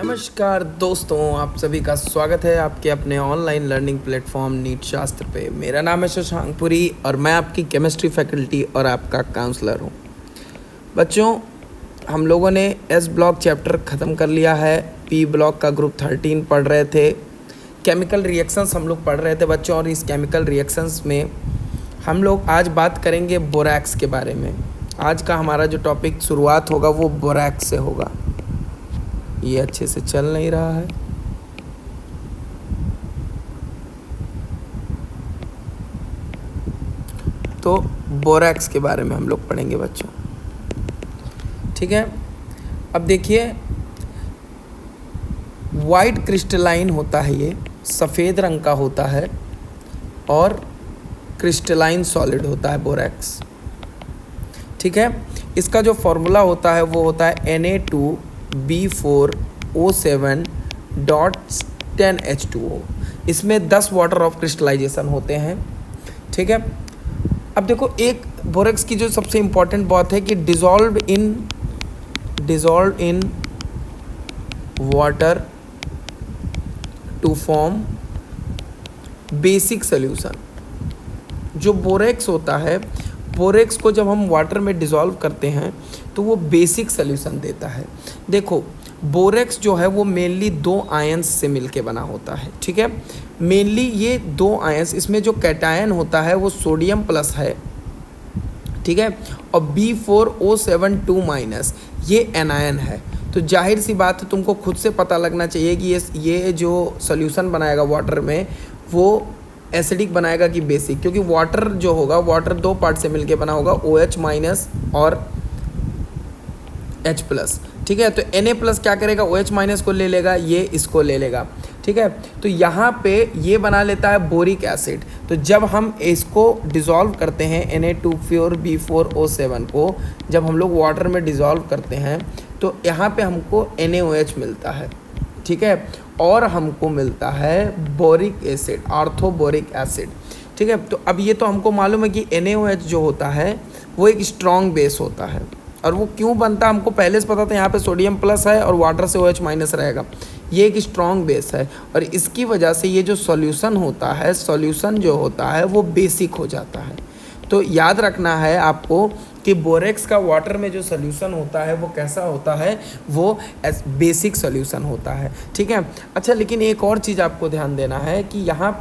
नमस्कार दोस्तों, आप सभी का स्वागत है आपके अपने ऑनलाइन लर्निंग प्लेटफॉर्म नीट शास्त्र पे। मेरा नाम है शशांक पुरी और मैं आपकी केमिस्ट्री फैकल्टी और आपका काउंसलर हूँ। बच्चों, हम लोगों ने एस ब्लॉक चैप्टर ख़त्म कर लिया है। पी ब्लॉक का ग्रुप 13 पढ़ रहे थे। केमिकल रिएक्शंस हम लोग पढ़ रहे थे बच्चों, और इस केमिकल रिएक्शंस में हम लोग आज बात करेंगे बोरैक्स के बारे में। आज का हमारा जो टॉपिक शुरुआत होगा वो बोरैक्स से होगा। ये अच्छे से चल नहीं रहा है। तो बोरैक्स के बारे में हम लोग पढ़ेंगे बच्चों, ठीक है। अब देखिए, वाइट क्रिस्टलाइन होता है, ये सफ़ेद रंग का होता है और क्रिस्टलाइन सॉलिड होता है बोरैक्स, ठीक है। इसका जो फॉर्मूला होता है वो होता है Na2B4O7.10H2O। इसमें 10 वाटर ऑफ क्रिस्टलाइजेशन होते हैं, ठीक है। अब देखो, एक बोरैक्स की जो सबसे इम्पॉर्टेंट बात है कि dissolve in water to form basic solution. जो बोरैक्स होता है, बोरैक्स को जब हम वाटर में डिज़ोल्व करते हैं तो वो बेसिक सोल्यूशन देता है। देखो, बोरैक्स जो है वो मेनली 2 आयंस से मिलके बना होता है, ठीक है। मेनली ये 2 आयंस, इसमें जो कैटायन होता है वो सोडियम प्लस है, ठीक है, और B4O7 ये एनायन है। तो जाहिर सी बात है, तुमको खुद से पता लगना चाहिए कि ये जो सोल्यूशन बनाएगा वाटर में वो एसिडिक बनाएगा कि बेसिक, क्योंकि वाटर जो होगा, वाटर 2 पार्ट से मिलके बना होगा, OH- और H+, ठीक है। तो Na+ क्या करेगा, OH- को ले लेगा, ये इसको ले लेगा, ठीक है। तो यहाँ पे ये बना लेता है बोरिक एसिड। तो जब हम इसको डिज़ोल्व करते हैं Na2B4O7 को, जब हम लोग वाटर में डिज़ोल्व करते हैं तो यहाँ पे हमको NaOH मिलता है, ठीक है, और हमको मिलता है बोरिक एसिड, ऑर्थोबोरिक एसिड, ठीक है। तो अब ये तो हमको मालूम है कि NaOH जो होता है वो एक स्ट्रॉन्ग बेस होता है, और वो क्यों बनता है हमको पहले से पता था। यहाँ पे सोडियम प्लस है और वाटर से OH- रहेगा, ये एक स्ट्रॉन्ग बेस है, और इसकी वजह से ये जो सॉल्यूशन होता है, सॉल्यूशन जो होता है वो बेसिक हो जाता है। तो याद रखना है आपको कि बोरैक्स का वाटर में जो सोल्यूशन होता है वो कैसा होता है, वो बेसिक सोल्यूशन होता है, ठीक है। अच्छा, लेकिन एक और चीज़ आपको ध्यान देना है कि यहाँ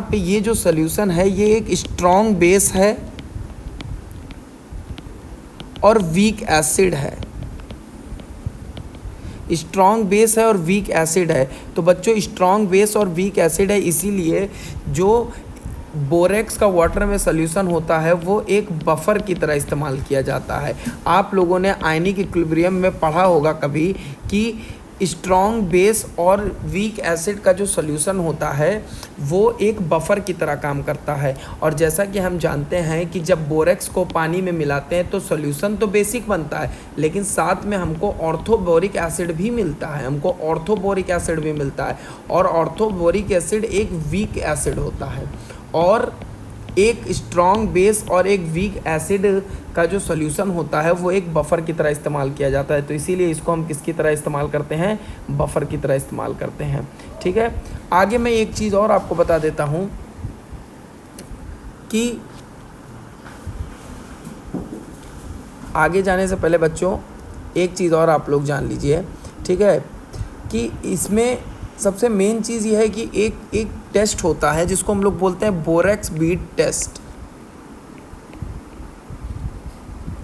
पे ये जो सोल्यूशन है ये एक स्ट्रॉन्ग बेस है और वीक एसिड है। स्ट्रॉन्ग बेस है और वीक एसिड है। तो बच्चों, स्ट्रॉन्ग बेस और वीक एसिड है, इसीलिए जो बोरैक्स का वाटर में सोल्यूशन होता है वो एक बफर की तरह इस्तेमाल किया जाता है। आप लोगों ने आयनिक इक्विलिब्रियम में पढ़ा होगा कभी कि स्ट्रॉन्ग बेस और वीक एसिड का जो सोल्यूशन होता है वो एक बफर की तरह काम करता है। और जैसा कि हम जानते हैं कि जब बोरैक्स को पानी में मिलाते हैं तो सोल्यूशन तो बेसिक बनता है, लेकिन साथ में हमको ऑर्थोबोरिक एसिड भी मिलता है, और ऑर्थोबोरिक एसिड एक वीक एसिड होता है। और एक स्ट्रॉन्ग बेस और एक वीक एसिड का जो सोल्यूशन होता है वो एक बफर की तरह इस्तेमाल किया जाता है। तो इसीलिए इसको हम किसकी तरह इस्तेमाल करते हैं, बफर की तरह इस्तेमाल करते हैं, ठीक है। आगे मैं एक चीज़ और आपको बता देता हूँ कि आगे जाने से पहले बच्चों एक चीज़ और आप लोग जान लीजिए, ठीक है, कि इसमें सबसे मेन चीज़ ये है कि एक टेस्ट होता है जिसको हम लोग बोलते हैं बोरैक्स बीट टेस्ट,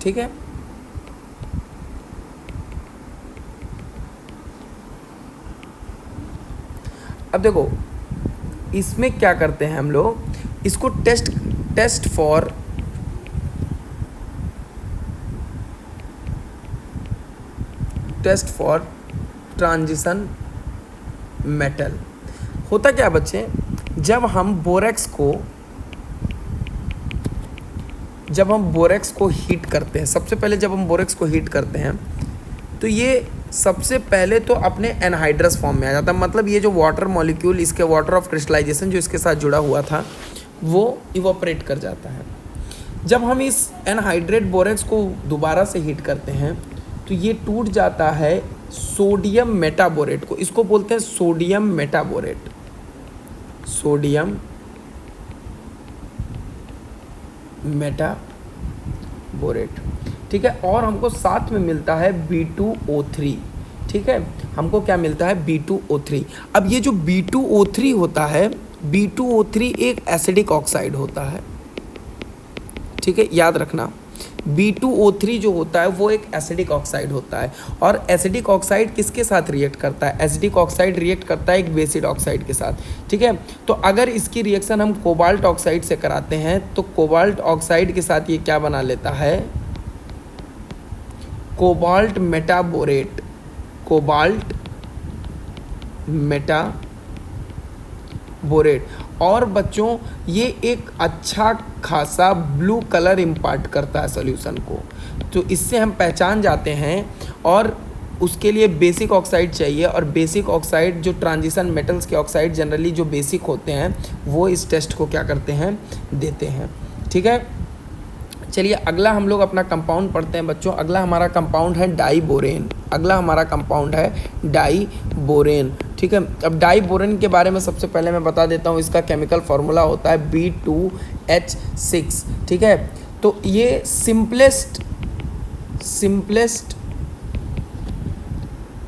ठीक है। अब देखो, इसमें क्या करते हैं हम लोग, इसको टेस्ट फॉर ट्रांजिशन मेटल। होता क्या बच्चे, जब हम बोरैक्स को हीट करते हैं, सबसे पहले जब हम बोरैक्स को हीट करते हैं तो ये सबसे पहले तो अपने एनहाइड्रस फॉर्म में आ जाता है। मतलब ये जो वाटर मॉलिक्यूल, इसके वाटर ऑफ क्रिस्टलाइजेशन जो इसके साथ जुड़ा हुआ था वो इवोपरेट कर जाता है। जब हम इस एनहाइड्रेट बोरैक्स को दोबारा से हीट करते हैं तो ये टूट जाता है सोडियम मेटाबोरेट को, इसको बोलते हैं सोडियम मेटाबोरेट, सोडियम मेटाबोरेट, ठीक है। और हमको साथ में मिलता है B2O3, ठीक है, हमको क्या मिलता है B2O3। अब ये जो B2O3 होता है, B2O3 एक एसिडिक ऑक्साइड होता है, ठीक है, याद रखना। B2O3 जो होता है वो एक एसिडिक ऑक्साइड होता है। और एसिडिक ऑक्साइड किसके साथ रिएक्ट करता है? एसिडिक ऑक्साइड रिएक्ट करता है एक बेसिड ऑक्साइड के साथ, ठीक है। तो अगर इसकी रिएक्शन हम कोबाल्ट ऑक्साइड से कराते हैं तो कोबाल्ट ऑक्साइड के साथ ये क्या बना लेता है? Cobalt metaborate, cobalt metaborate. और बच्चों ये एक अच्छा खासा ब्लू कलर इम्पार्ट करता है सॉल्यूशन को, तो इससे हम पहचान जाते हैं। और उसके लिए बेसिक ऑक्साइड चाहिए, और बेसिक ऑक्साइड जो ट्रांजिशन मेटल्स के ऑक्साइड जनरली जो बेसिक होते हैं वो इस टेस्ट को क्या करते हैं? देते हैं, ठीक है। चलिए अगला हम लोग अपना कंपाउंड पढ़ते हैं बच्चों। अगला हमारा कंपाउंड है डाईबोरेन, अगला हमारा कंपाउंड है डाईबोरेन, ठीक है। अब डाईबोरेन के बारे में सबसे पहले मैं बता देता हूँ, इसका केमिकल फार्मूला होता है B2H6, ठीक है। तो ये सिंपलेस्ट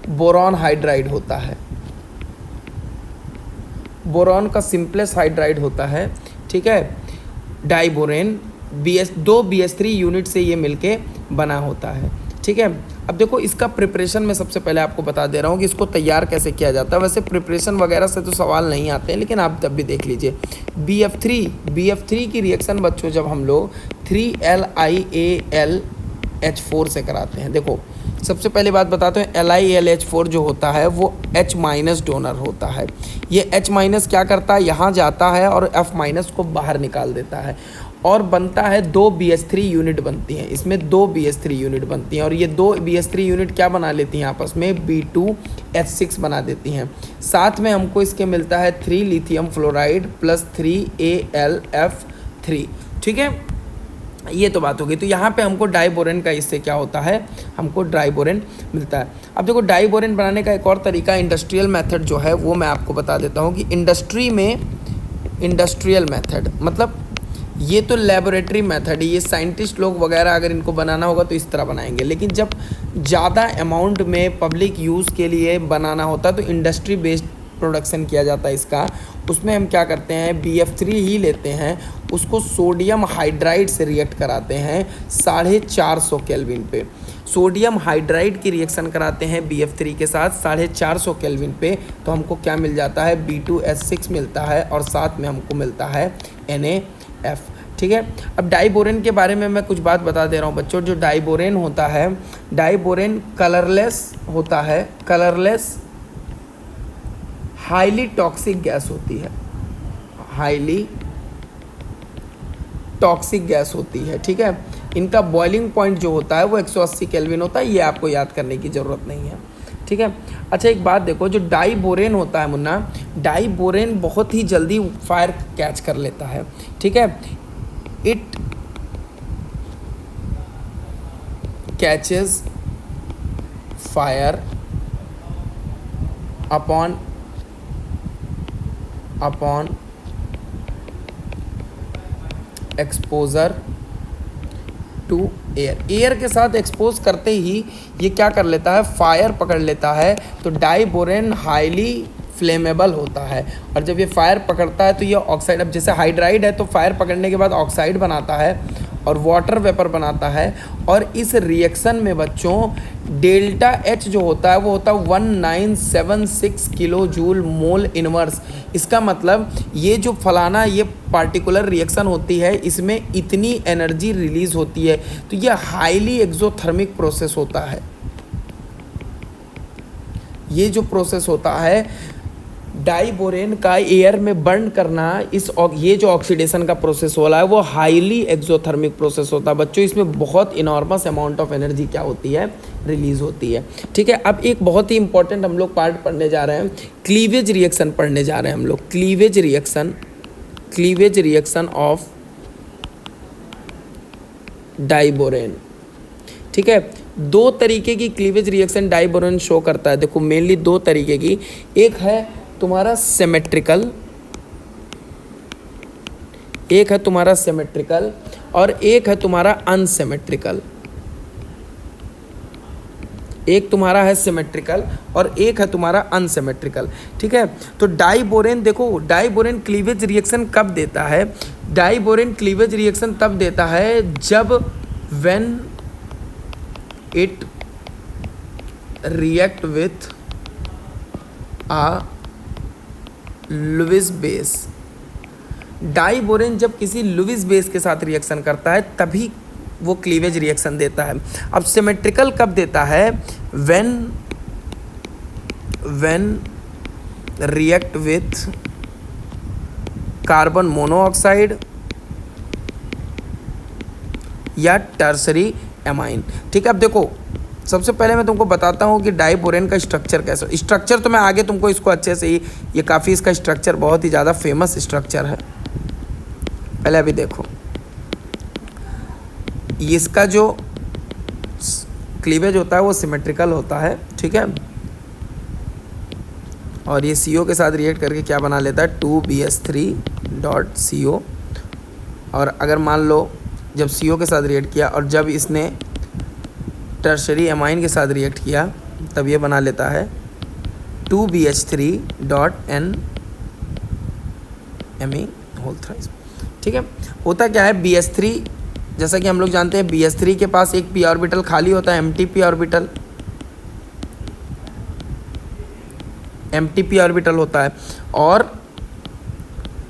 बोरॉन हाइड्राइड होता है, बोरॉन का सिंपलेस्ट हाइड्राइड होता है, ठीक है। डाईबोरेन दो BH3 यूनिट से ये मिलके बना होता है, ठीक है। अब देखो इसका प्रिपरेशन मैं सबसे पहले आपको बता दे रहा हूँ कि इसको तैयार कैसे किया जाता है। वैसे प्रिपरेशन वगैरह से तो सवाल नहीं आते हैं, लेकिन आप तब भी देख लीजिए। BF3 की रिएक्शन बच्चों जब हम लोग 3LiAlH4 से कराते हैं, देखो सबसे पहले बात बताते हैं, LiAlH4 जो होता है वो H- डोनर होता है। ये H- क्या करता है? यहाँ जाता है और F- को बाहर निकाल देता है, और बनता है 2 BH3 यूनिट बनती हैं। इसमें 2 BH3 यूनिट बनती हैं, और ये 2 BH3 यूनिट क्या बना लेती हैं आपस में? B2H6 बना देती हैं। साथ में हमको इसके मिलता है 3 लिथियम फ्लोराइड प्लस 3AlF3, ठीक है। ये तो बात हो गई। तो यहाँ पे हमको डाईबोरेन का इससे क्या होता है? हमको डाईबोरेन मिलता है। अब देखो डाईबोरेन बनाने का एक और तरीका इंडस्ट्रियल मेथड जो है वो मैं आपको बता देता हूँ कि इंडस्ट्री में इंडस्ट्रियल मेथड मतलब ये तो लेबोरेटरी मेथड है, ये साइंटिस्ट लोग वगैरह अगर इनको बनाना होगा तो इस तरह बनाएंगे। लेकिन जब ज़्यादा अमाउंट में पब्लिक यूज़ के लिए बनाना होता है तो इंडस्ट्री बेस्ड प्रोडक्शन किया जाता है इसका। उसमें हम क्या करते हैं? BF3 ही लेते हैं, उसको सोडियम हाइड्राइड से रिएक्ट कराते हैं 450 केल्विन पे। सोडियम हाइड्राइड की रिएक्शन कराते हैं BF3 के साथ 450 केल्विन पे, तो हमको क्या मिल जाता है? B2H6 मिलता है, और साथ में हमको मिलता है NaF, ठीक है। अब डाईबोरेन के बारे में मैं कुछ बात बता दे रहा हूँ बच्चों। जो डाईबोरेन होता है, डाईबोरेन कलरलेस होता है, कलरलेस हाईली टॉक्सिक गैस होती है, हाईली टॉक्सिक गैस होती है, ठीक है। इनका बॉइलिंग पॉइंट जो होता है वो 180 केल्विन होता है, ये आपको याद करने की ज़रूरत नहीं है, ठीक है। अच्छा एक बात देखो, जो डाईबोरेन होता है मुन्ना, डाईबोरेन बहुत ही जल्दी फायर कैच कर लेता है, ठीक है। It catches fire upon exposure to air के साथ एक्सपोज करते ही ये क्या कर लेता है? फायर पकड़ लेता है। तो डाईबोरेन हाईली फ्लेमेबल होता है, और जब ये फायर पकड़ता है तो ये ऑक्साइड, अब जैसे हाइड्राइड है तो फायर पकड़ने के बाद ऑक्साइड बनाता है और वाटर वेपर बनाता है। और इस रिएक्शन में बच्चों डेल्टा H जो होता है वो होता है 1976 किलो जूल मोल इनवर्स। इसका मतलब ये जो फलाना ये पार्टिकुलर रिएक्शन होती है इसमें इतनी एनर्जी रिलीज होती है, तो ये हाईली एक्सोथर्मिक प्रोसेस होता है। ये जो प्रोसेस होता है डाईबोरेन का एयर में बर्न करना, ये जो ऑक्सीडेशन का प्रोसेस हो रहा है वो हाईली एक्सोथर्मिक प्रोसेस होता है बच्चों। इसमें बहुत इनॉर्मस अमाउंट ऑफ एनर्जी क्या होती है? रिलीज होती है, ठीक है। अब एक बहुत ही इंपॉर्टेंट हम लोग पार्ट पढ़ने जा रहे हैं, क्लीवेज रिएक्शन पढ़ने जा रहे हैं हम लोग। क्लीवेज रिएक्शन ऑफ डाईबोरेन, ठीक है। दो तरीके की cleavage reaction diborane show करता है, देखो मेनली दो तरीके की, एक है तुम्हारा सिमेट्रिकल, एक है तुम्हारा सिमेट्रिकल और एक है तुम्हारा अनसिमेट्रिकल। एक तुम्हारा है सिमेट्रिकल और एक है तुम्हारा अनसिमेट्रिकल, ठीक है। तो डाई बोरेन, देखो डाई बोरेन क्लीवेज रिएक्शन कब देता है? डाई बोरेन क्लीवेज रिएक्शन तब देता है जब when it react with a Lewis base. Diborane जब किसी लुईस बेस के साथ रिएक्शन करता है तभी वो क्लीवेज रिएक्शन देता है। अब सिमेट्रिकल कब देता है? When react with carbon monoxide या टर्सरी एमाइन, ठीक है। अब देखो सबसे पहले मैं तुमको बताता हूँ कि डाई बोरेन का स्ट्रक्चर कैसा, स्ट्रक्चर तो मैं आगे तुमको इसको अच्छे से ही, ये काफ़ी इसका स्ट्रक्चर बहुत ही ज़्यादा फेमस स्ट्रक्चर है। पहले अभी देखो इसका जो क्लीवेज होता है वो सिमेट्रिकल होता है, ठीक है। और ये CO के साथ रिएक्ट करके क्या बना लेता है? 2BH3.CO। और अगर मान लो जब CO के साथ रिएक्ट किया और जब इसने टर्शरी एमाइन के साथ रिएक्ट किया तब ये बना लेता है 2BH3.NMe होल थ्राइस, ठीक है। होता क्या है, BH3 जैसा कि हम लोग जानते हैं BH3 के पास एक p ऑर्बिटल खाली होता है, MTP ऑर्बिटल, MTP ऑर्बिटल होता है। और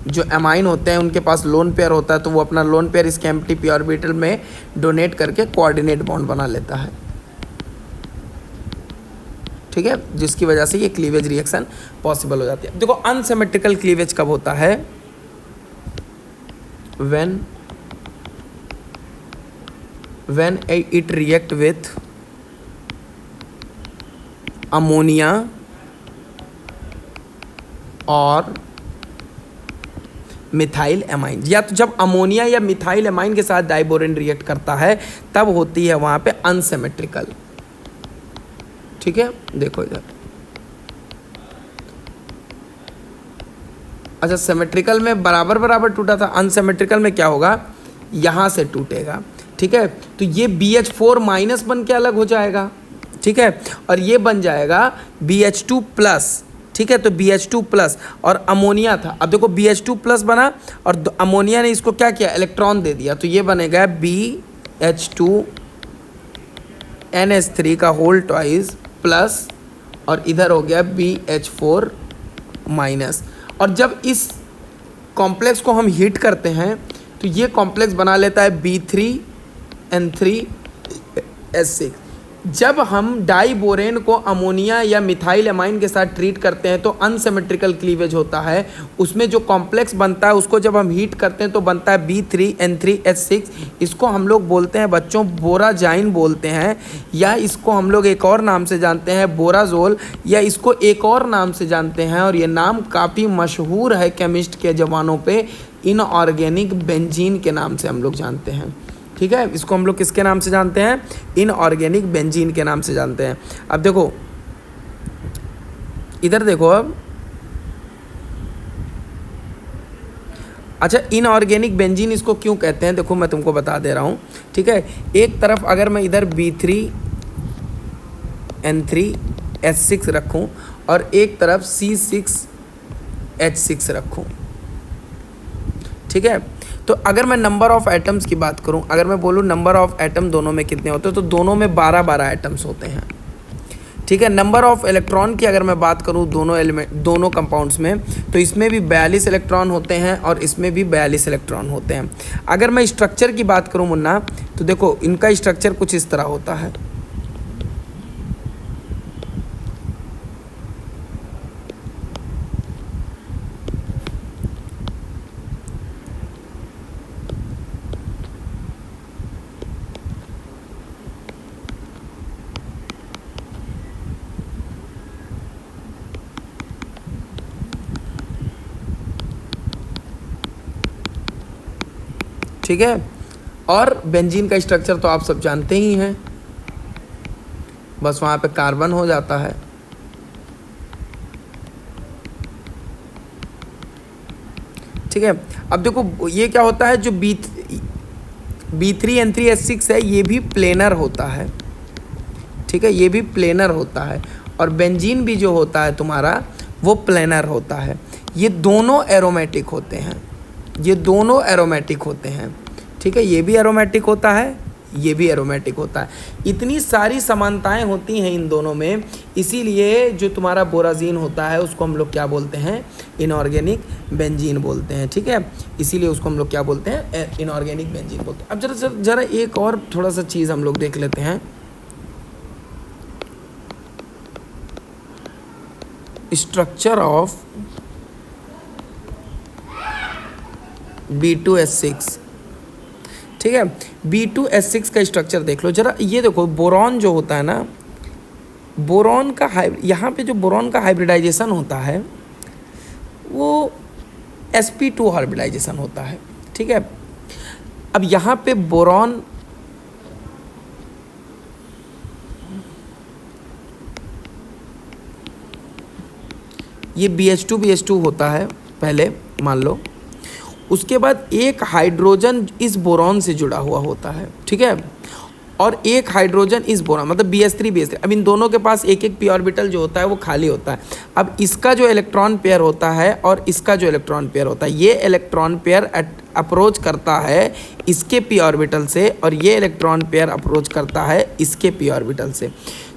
जो एमाइन होते हैं उनके पास लोन पेयर होता है, तो वो अपना लोन पेयर इसके MTP ऑर्बिटल में डोनेट करके कोऑर्डिनेट बॉन्ड बना लेता है, ठीक है, जिसकी वजह से ये क्लीवेज रिएक्शन पॉसिबल हो जाती है। देखो अनसिमेट्रिकल क्लीवेज कब होता है? When it react with ammonia और मिथाइल एमाइन, या तो जब अमोनिया या मिथाइल एमाइन के साथ डाइबोरेन रिएक्ट करता है तब होती है वहां पे अनसिमेट्रिकल, ठीक है। देखो इधर, अच्छा सिमेट्रिकल में बराबर बराबर टूटा था, अनसिमेट्रिकल में क्या होगा, यहां से टूटेगा, ठीक है। तो ये BH4 माइनस बन के अलग हो जाएगा, ठीक है, और ये बन जाएगा BH2 प्लस, ठीक है। तो BH2 प्लस और अमोनिया था, अब देखो BH2 प्लस बना और अमोनिया ने इसको क्या किया, इलेक्ट्रॉन दे दिया, तो ये बनेगा BH2 NH3 का होल ट्वाइस प्लस और इधर हो गया BH4 माइनस। और जब इस कॉम्प्लेक्स को हम हीट करते हैं तो ये कॉम्प्लेक्स बना लेता है B3N3S6। जब हम डाइबोरेन को अमोनिया या मिथाइल एमाइन के साथ ट्रीट करते हैं तो अनसिमेट्रिकल क्लीवेज होता है, उसमें जो कॉम्प्लेक्स बनता है उसको जब हम हीट करते हैं तो बनता है B3N3H6। इसको हम लोग बोलते हैं बच्चों बोराजाइन बोलते हैं, या इसको हम लोग एक और नाम से जानते हैं बोराजोल, या इसको एक और नाम से जानते हैं और ये नाम काफ़ी मशहूर है केमिस्ट के जवानों पे, इनऑर्गेनिक बेंजीन के नाम से हम लोग जानते हैं, ठीक है। इसको हम लोग किसके नाम से जानते हैं, इनऑर्गेनिक बेंजीन के नाम से जानते हैं। अब देखो इधर देखो, अब अच्छा इनऑर्गेनिक बेंजीन इसको क्यों कहते हैं, देखो मैं तुमको बता दे रहा हूँ, ठीक है। एक तरफ अगर मैं इधर B3N3H6 रखूँ और एक तरफ C6H6 रखूँ, ठीक है। तो अगर मैं नंबर ऑफ एटम्स की बात करूं, अगर मैं बोलूं नंबर ऑफ एटम दोनों में कितने होते हैं, तो दोनों में 12-12 एटम्स होते हैं, ठीक है। नंबर ऑफ इलेक्ट्रॉन की अगर मैं बात करूं दोनों कंपाउंड्स में, तो इसमें भी 42 इलेक्ट्रॉन होते हैं और इसमें भी 42 इलेक्ट्रॉन होते हैं। अगर मैं स्ट्रक्चर की बात करूं मुन्ना, तो देखो इनका स्ट्रक्चर कुछ इस तरह होता है, ठीक है। और बेंजीन का स्ट्रक्चर तो आप सब जानते ही हैं, बस वहाँ पे कार्बन हो जाता है। ठीक है, अब देखो ये क्या होता है, जो B3N3H6 है ये भी प्लेनर होता है। ठीक है, ये भी प्लेनर होता है, और बेंजीन भी जो होता है तुम्हारा वो प्लेनर होता है। ये दोनों एरोमेटिक होते हैं, ये दोनों एरोमेटिक होते हैं। ठीक है, ये भी एरोमेटिक होता है, ये भी एरोमेटिक होता है। इतनी सारी समानताएं होती हैं इन दोनों में, इसीलिए जो तुम्हारा बोराजीन होता है उसको हम लोग क्या बोलते हैं, इनऑर्गेनिक बेंजीन बोलते हैं। ठीक है, इसीलिए उसको हम लोग क्या बोलते हैं, इनऑर्गेनिक बेंजीन बोलते हैं। अब जरा एक और थोड़ा सा चीज़ हम लोग देख लेते हैं। Structure of B2H6। ठीक है, B2H6 का स्ट्रक्चर देख लो जरा। ये देखो बोरॉन जो होता है ना, बोरॉन का यहाँ पे जो बोरॉन का हाइब्रिडाइजेशन होता है वो sp2 हाइब्रिडाइजेशन होता है। ठीक है, अब यहाँ पे बोरॉन ये BH2 होता है पहले, मान लो। उसके बाद एक हाइड्रोजन इस बोरॉन से जुड़ा हुआ होता है। ठीक है, और एक हाइड्रोजन इस बोरॉन, मतलब BH3। अब इन दोनों के पास एक एक पी ऑर्बिटल जो होता है वो खाली होता है। अब इसका जो इलेक्ट्रॉन पेयर होता है और इसका जो इलेक्ट्रॉन पेयर होता है, ये इलेक्ट्रॉन पेयर अप्रोच करता है इसके पी ऑर्बिटल से, और ये इलेक्ट्रॉन पेयर अप्रोच करता है इसके पी ऑर्बिटल से।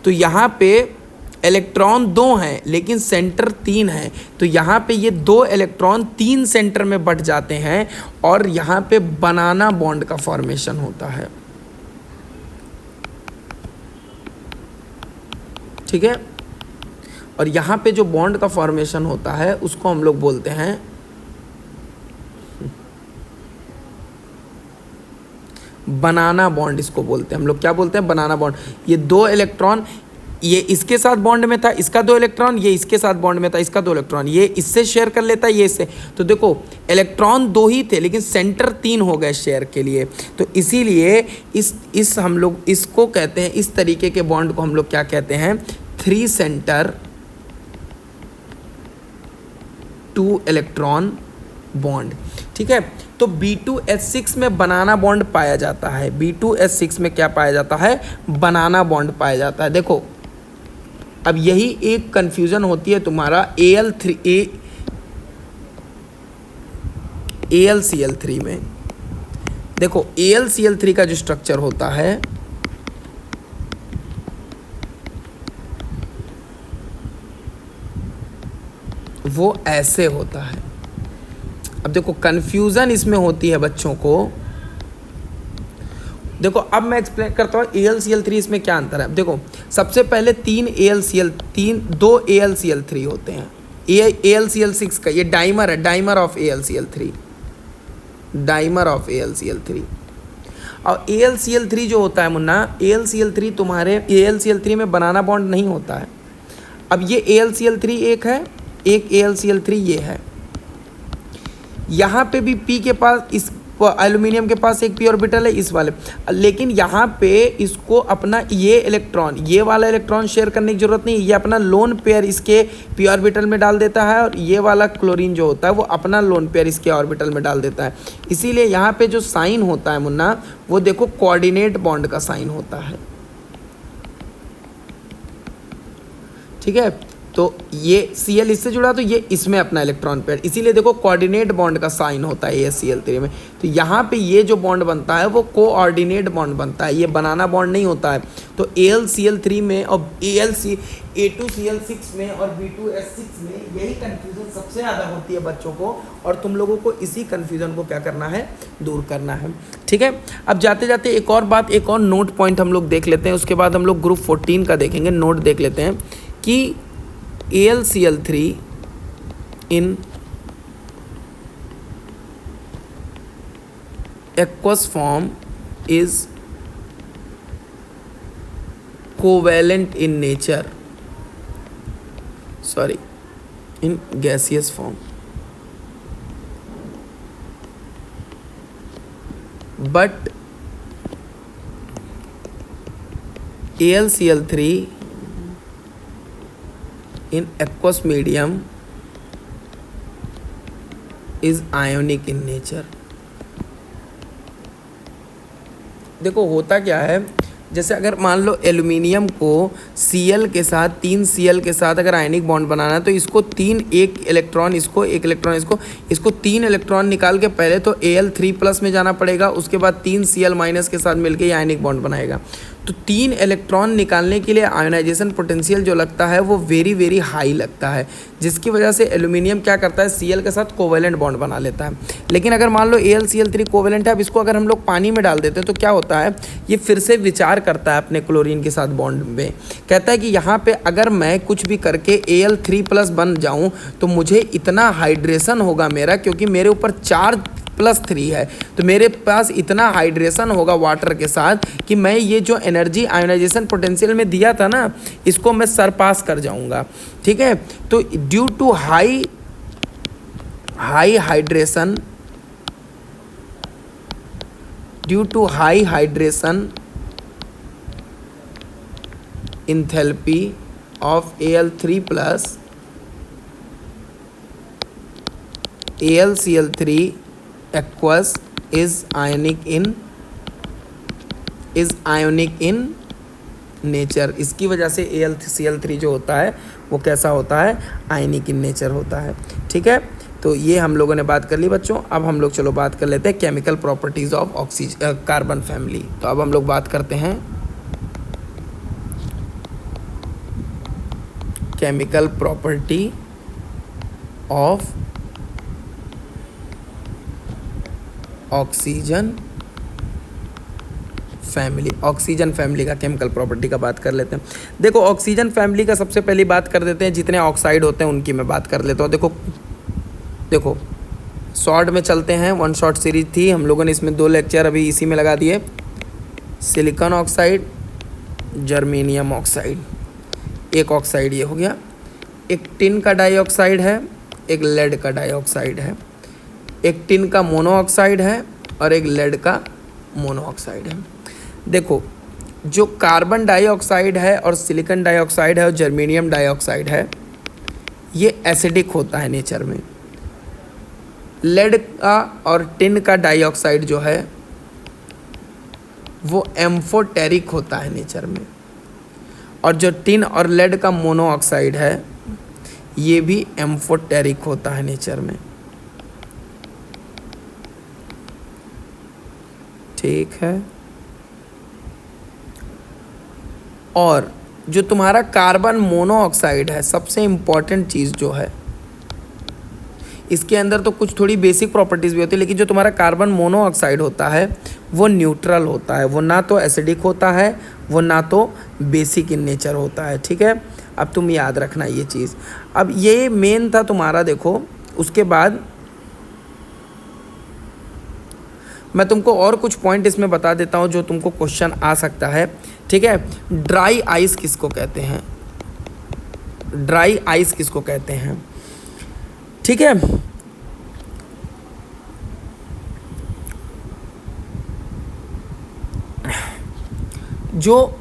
तो यहाँ पे इलेक्ट्रॉन 2 हैं लेकिन सेंटर 3 है, तो यहाँ पे ये 2 इलेक्ट्रॉन 3 सेंटर में बट जाते हैं, और यहाँ पे बनाना बॉन्ड का फॉर्मेशन होता है। ठीक है, और यहाँ पे जो बॉन्ड का फॉर्मेशन होता है उसको हम लोग बोलते हैं बनाना बॉन्ड। इसको बोलते हैं हम लोग, क्या बोलते हैं, बनाना बॉन्ड। ये 2 इलेक्ट्रॉन ये इसके साथ बॉन्ड में था, इसका 2 इलेक्ट्रॉन, ये इसके साथ बॉन्ड में था, इसका 2 इलेक्ट्रॉन, ये इससे शेयर कर लेता है, ये इससे। तो देखो इलेक्ट्रॉन 2 ही थे लेकिन सेंटर 3 हो गए शेयर के लिए। तो इसीलिए इस हम लोग इसको कहते हैं, इस तरीके के बॉन्ड को हम लोग क्या कहते हैं, 3 सेंटर 2 इलेक्ट्रॉन बॉन्ड। ठीक है, तो B2H6 में बनाना बॉन्ड पाया जाता है। B2H6 में क्या पाया जाता है, बनाना बॉन्ड पाया जाता है। देखो अब यही एक कंफ्यूजन होती है तुम्हारा AlCl3 में। देखो AlCl3 का जो स्ट्रक्चर होता है वो ऐसे होता है। अब देखो कंफ्यूजन इसमें होती है बच्चों को। देखो अब मैं एक्सप्लेन करता हूँ AlCl3 इसमें क्या अंतर है। देखो सबसे पहले 2 AlCl3 होते हैं। AlCl6 का ये डाइमर है, dimer of AlCl3, dimer of AlCl3। और AlCl3 जो होता है मुन्ना, AlCl3 तुम्हारे AlCl3 में बनाना बॉन्ड नहीं होता है। अब ये AlCl3 एक है, एक AlCl3 ये है। यहाँ पे भी P के पास, इस एल्यूमिनियम के पास एक पी ऑर्बिटल है इस वाले, लेकिन यहाँ पे इसको अपना ये इलेक्ट्रॉन, ये वाला इलेक्ट्रॉन शेयर करने की जरूरत नहीं, ये अपना लोन पेयर इसके पी ऑर्बिटल में डाल देता है, और ये वाला क्लोरीन जो होता है वो अपना लोन पेयर इसके ऑर्बिटल में डाल देता है। इसीलिए यहाँ पे जो साइन होता है मुन्ना, वो देखो कोऑर्डिनेट बॉन्ड का साइन होता है। ठीक है, तो ये Cl इससे जुड़ा तो ये इसमें अपना इलेक्ट्रॉन पेयर, इसीलिए देखो कोऑर्डिनेट बॉन्ड का साइन होता है AlCl3 में। तो यहाँ पे ये जो बॉन्ड बनता है वो कोऑर्डिनेट बॉन्ड बनता है, ये बनाना बॉन्ड नहीं होता है। तो AlCl3 में और A2Cl6 में और B2H6 में यही कन्फ्यूज़न सबसे ज़्यादा होती है बच्चों को, और तुम लोगों को इसी कन्फ्यूज़न को क्या करना है, दूर करना है। ठीक है, अब जाते जाते एक और बात, एक और नोट पॉइंट हम लोग देख लेते हैं, उसके बाद हम लोग ग्रुप 14 का देखेंगे। नोट देख लेते हैं कि AlCl3 in aqueous form is covalent in nature, sorry, in gaseous form, but AlCl3 in aqueous medium is ionic in nature। देखो होता क्या है, जैसे अगर मान लो एल्यूमिनियम को Cl के साथ 3 Cl के साथ अगर आयनिक बॉन्ड बनाना है तो इसको 3 एक इलेक्ट्रॉन इसको 1 इलेक्ट्रॉन इसको 3 इलेक्ट्रॉन निकाल के पहले तो Al3+ में जाना पड़ेगा, उसके बाद 3 Cl- के साथ मिलके ये आयनिक बॉन्ड बनाएगा। तो 3 इलेक्ट्रॉन निकालने के लिए आयोनाइजेशन पोटेंशियल जो लगता है वो वेरी वेरी हाई लगता है, जिसकी वजह से एल्यूमिनियम क्या करता है Cl के साथ कोवेलेंट बॉन्ड बना लेता है। लेकिन अगर मान लो AlCl3 कोवेलेंट है, अब इसको अगर हम लोग पानी में डाल देते हैं तो क्या होता है, ये फिर से विचार करता है अपने क्लोरीन के साथ बॉन्ड में, कहता है कि यहाँ पे अगर मैं कुछ भी करके Al3+ बन जाऊँ तो मुझे इतना हाइड्रेशन होगा मेरा, क्योंकि मेरे ऊपर चार्ज +3 है तो मेरे पास इतना हाइड्रेशन होगा वाटर के साथ कि मैं ये जो एनर्जी आयोनाइजेशन पोटेंशियल में दिया था ना, इसको मैं सरपास कर जाऊंगा। ठीक है, तो due to high hydration enthalpy of Al3+, AlCl3 aqueous is ionic in nature। इसकी वजह से AlCl3 जो होता है वो कैसा होता है, आयनिक इन नेचर होता है। ठीक है, तो ये हम लोगों ने बात कर ली बच्चों। अब हम लोग चलो बात कर लेते हैं chemical properties of carbon family. तो अब हम लोग बात करते हैं chemical property of oxygen family का केमिकल प्रॉपर्टी का बात कर लेते हैं। देखो ऑक्सीजन फैमिली का सबसे पहली बात कर देते हैं, जितने ऑक्साइड होते हैं उनकी मैं बात कर लेता हूँ। देखो शॉर्ट में चलते हैं, 1 शॉर्ट सीरीज थी, हम लोगों ने इसमें 2 लेक्चर अभी इसी में लगा दिए। सिलिकॉन ऑक्साइड, जर्मेनियम ऑक्साइड, एक ऑक्साइड ये हो गया। एक टिन का डाइऑक्साइड है, एक लेड का डाइऑक्साइड है। एक टिन का मोनोऑक्साइड है और एक लेड का मोनोऑक्साइड है। देखो जो कार्बन डाइऑक्साइड है और सिलिकॉन डाइऑक्साइड है और जर्मेनियम डाइऑक्साइड है, ये एसिडिक होता है नेचर में। लेड का और टिन का डाइऑक्साइड जो है वो एम्फोटेरिक होता है नेचर में। और जो टिन और लेड का मोनोऑक्साइड है ये भी एम्फोटेरिक होता है नेचर में। ठीक है, और जो तुम्हारा कार्बन मोनोऑक्साइड है, सबसे इम्पॉर्टेंट चीज़ जो है, इसके अंदर तो कुछ थोड़ी बेसिक प्रॉपर्टीज़ भी होती है, लेकिन जो तुम्हारा कार्बन मोनोऑक्साइड होता है वो न्यूट्रल होता है, वो ना तो एसिडिक होता है, वो ना तो बेसिक इन नेचर होता है। ठीक है, अब तुम याद रखना ये चीज़। अब ये मेन था तुम्हारा। देखो उसके बाद मैं तुमको और कुछ पॉइंट इसमें बता देता हूँ जो तुमको क्वेश्चन आ सकता है। ठीक है, ड्राई आइस किसको कहते हैं, ड्राई आइस किसको कहते हैं। ठीक है, जो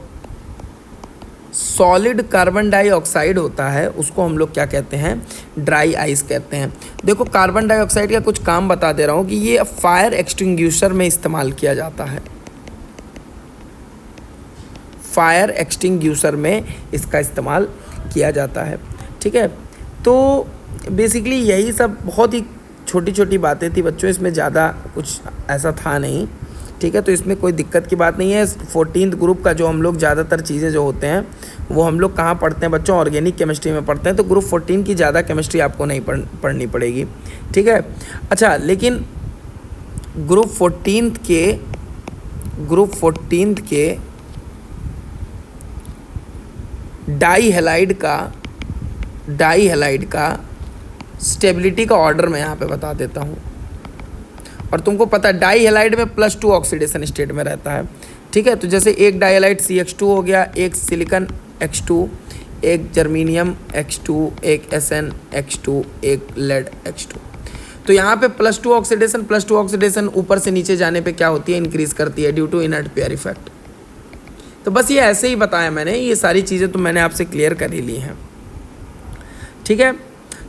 सॉलिड कार्बन डाइऑक्साइड होता है उसको हम लोग क्या कहते हैं, ड्राई आइस कहते हैं। देखो कार्बन डाइऑक्साइड का कुछ काम बता दे रहा हूँ कि ये फायर एक्सटिंग्विशर में इस्तेमाल किया जाता है, फायर एक्सटिंग्विशर में इसका इस्तेमाल किया जाता है। ठीक है, तो बेसिकली यही सब बहुत ही छोटी छोटी बातें थी बच्चों, इसमें ज़्यादा कुछ ऐसा था नहीं। ठीक है, तो इसमें कोई दिक्कत की बात नहीं है। 14th ग्रुप का जो हम लोग ज़्यादातर चीज़ें जो होते हैं वो हम लोग कहाँ पढ़ते हैं बच्चों, ऑर्गेनिक केमिस्ट्री में पढ़ते हैं, तो ग्रुप 14 की ज़्यादा केमिस्ट्री आपको नहीं पढ़नी पड़ेगी। ठीक है, अच्छा लेकिन ग्रुप 14 के डाई हैलाइड का स्टेबिलिटी का ऑर्डर मैं यहाँ पे बता देता हूँ। और तुमको पता है डाई हैलाइड में +2 ऑक्सीडेशन स्टेट में रहता है। ठीक है, तो जैसे एक डाई हैलाइड CH2 हो गया, एक सिलिकॉन H2, एक जर्मेनियम H2, एक SnH2, एक लेड H2। तो यहाँ पे +2 ऑक्सीडेशन ऊपर से नीचे जाने पे क्या होती है, इंक्रीज करती है due to inert pair effect. तो बस ये ऐसे ही बताया मैंने, ये सारी चीज़ें तो मैंने आपसे क्लियर कर ही ली हैं, ठीक है।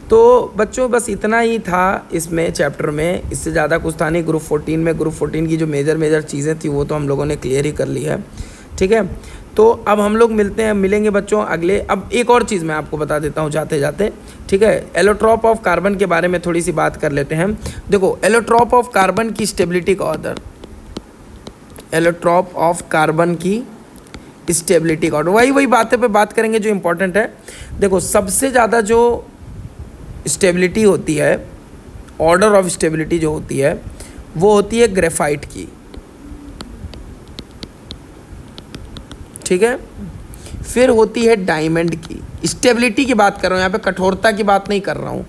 तो बच्चों बस इतना ही था इसमें चैप्टर में, इससे ज़्यादा कुछ था नहीं। ग्रुप 14 में ग्रुप 14 की जो मेजर चीज़ें थी वो तो हम लोगों ने क्लियर ही कर ली है, ठीक है। तो अब हम लोग मिलेंगे बच्चों अगले। अब एक और चीज़ मैं आपको बता देता हूँ जाते जाते, ठीक है। एलोट्रॉप ऑफ कार्बन के बारे में थोड़ी सी बात कर लेते हैं। देखो एलोट्रॉप ऑफ कार्बन की स्टेबिलिटी का ऑर्डर, एलोट्रॉप ऑफ कार्बन की स्टेबिलिटी का ऑर्डर, वही बातें पे बात करेंगे जो इंपॉर्टेंट है। देखो सबसे ज़्यादा जो स्टेबिलिटी होती है, ऑर्डर ऑफ स्टेबिलिटी जो होती है वो होती है ग्रेफाइट की, ठीक है। फिर होती है डायमंड की, स्टेबिलिटी की बात कर रहा हूँ यहाँ पे, कठोरता की बात नहीं कर रहा हूँ।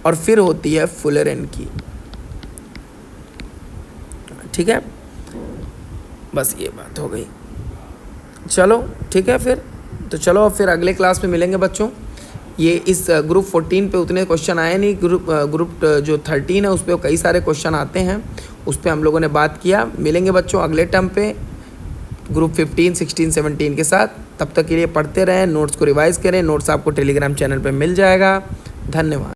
और फिर होती है फुलेरन की, ठीक है। बस ये बात हो गई, चलो ठीक है फिर। तो चलो फिर अगले क्लास में मिलेंगे बच्चों। ये इस ग्रुप 14 पे उतने क्वेश्चन आए नहीं, ग्रुप जो 13 है उस पर कई सारे क्वेश्चन आते हैं, उस पर हम लोगों ने बात किया। मिलेंगे बच्चों अगले टर्म पे ग्रुप 15, 16, 17 के साथ। तब तक के लिए पढ़ते रहें, नोट्स को रिवाइज़ करें। नोट्स आपको टेलीग्राम चैनल पे मिल जाएगा। धन्यवाद।